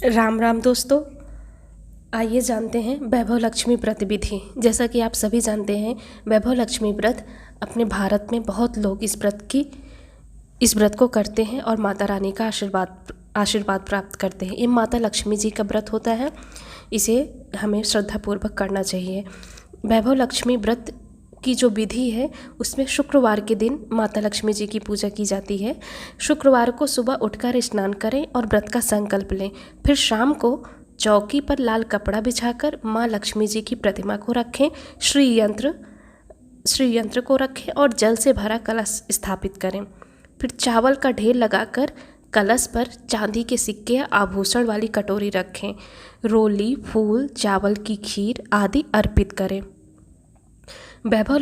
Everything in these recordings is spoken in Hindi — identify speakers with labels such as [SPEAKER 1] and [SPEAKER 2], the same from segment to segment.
[SPEAKER 1] राम राम दोस्तों, आइए जानते हैं वैभव लक्ष्मी व्रत विधि। जैसा कि आप सभी जानते हैं, वैभव लक्ष्मी व्रत अपने भारत में बहुत लोग इस व्रत को करते हैं और माता रानी का आशीर्वाद प्राप्त करते हैं। ये माता लक्ष्मी जी का व्रत होता है, इसे हमें श्रद्धापूर्वक करना चाहिए। वैभव लक्ष्मी व्रत की जो विधि है उसमें शुक्रवार के दिन माता लक्ष्मी जी की पूजा की जाती है। शुक्रवार को सुबह उठकर स्नान करें और व्रत का संकल्प लें। फिर शाम को चौकी पर लाल कपड़ा बिछाकर माँ लक्ष्मी जी की प्रतिमा को रखें, श्री यंत्र को रखें और जल से भरा कलश स्थापित करें। फिर चावल का ढेर लगाकर कलश पर चांदी के सिक्के या आभूषण वाली कटोरी रखें। रोली, फूल, चावल की खीर आदि अर्पित करें। वैभव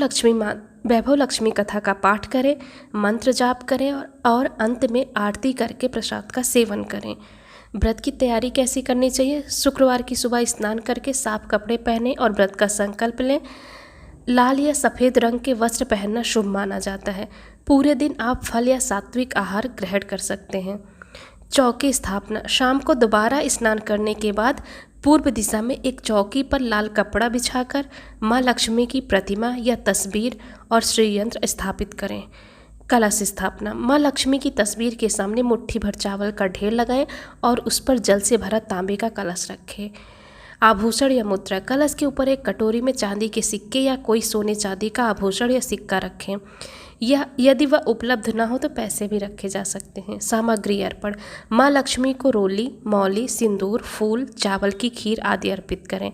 [SPEAKER 1] लक्ष्मी कथा का पाठ करें, मंत्र जाप करें और अंत में आरती करके प्रसाद का सेवन करें। व्रत की तैयारी कैसी करनी चाहिए? शुक्रवार की सुबह स्नान करके साफ कपड़े पहने और व्रत का संकल्प लें। लाल या सफ़ेद रंग के वस्त्र पहनना शुभ माना जाता है। पूरे दिन आप फल या सात्विक आहार ग्रहण कर सकते हैं। चौकी स्थापना, शाम को दोबारा स्नान करने के बाद पूर्व दिशा में एक चौकी पर लाल कपड़ा बिछाकर माँ लक्ष्मी की प्रतिमा या तस्वीर और श्री यंत्र स्थापित करें। कलश स्थापना, माँ लक्ष्मी की तस्वीर के सामने मुट्ठी भर चावल का ढेर लगाएं और उस पर जल से भरा तांबे का कलश रखें। आभूषण या मुद्रा, कलश के ऊपर एक कटोरी में चांदी के सिक्के या कोई सोने चांदी का आभूषण या सिक्का रखें, या यदि वह उपलब्ध न हो तो पैसे भी रखे जा सकते हैं। सामग्री अर्पण, माँ लक्ष्मी को रोली, मौली, सिंदूर, फूल, चावल की खीर आदि अर्पित करें।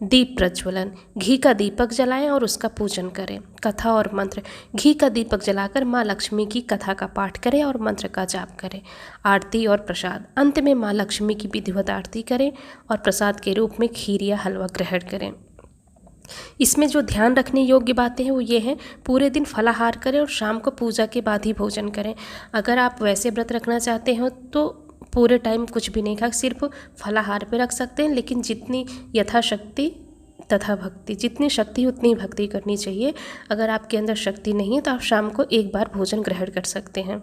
[SPEAKER 1] दीप प्रज्वलन, घी का दीपक जलाएं और उसका पूजन करें। कथा और मंत्र, घी का दीपक जलाकर माँ लक्ष्मी की कथा का पाठ करें और मंत्र का जाप करें। आरती और प्रसाद, अंत में माँ लक्ष्मी की विधिवत आरती करें और प्रसाद के रूप में खीर या हलवा ग्रहण करें। इसमें जो ध्यान रखने योग्य बातें हैं वो ये हैं, पूरे दिन फलाहार करें और शाम को पूजा के बाद ही भोजन करें। अगर आप वैसे व्रत रखना चाहते हो तो पूरे टाइम कुछ भी नहीं खा, सिर्फ फलाहार पे रख सकते हैं, लेकिन जितनी यथाशक्ति तथा भक्ति, जितनी शक्ति उतनी भक्ति करनी चाहिए। अगर आपके अंदर शक्ति नहीं है तो आप शाम को एक बार भोजन ग्रहण कर सकते हैं।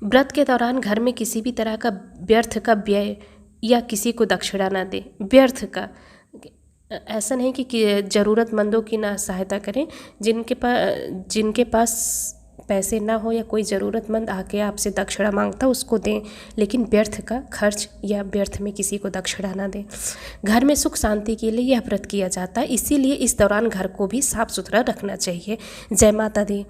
[SPEAKER 1] व्रत के दौरान घर में किसी भी तरह का व्यर्थ का व्यय या किसी को दक्षिणा ना दें। व्यर्थ का ऐसा नहीं कि ज़रूरतमंदों की ना सहायता करें। जिनके पास पैसे ना हो या कोई ज़रूरतमंद आके आपसे दक्षिणा मांगता उसको दें, लेकिन व्यर्थ का खर्च या व्यर्थ में किसी को दक्षिणा ना दें। घर में सुख शांति के लिए यह व्रत किया जाता है, इसीलिए इस दौरान घर को भी साफ सुथरा रखना चाहिए। जय माता दी।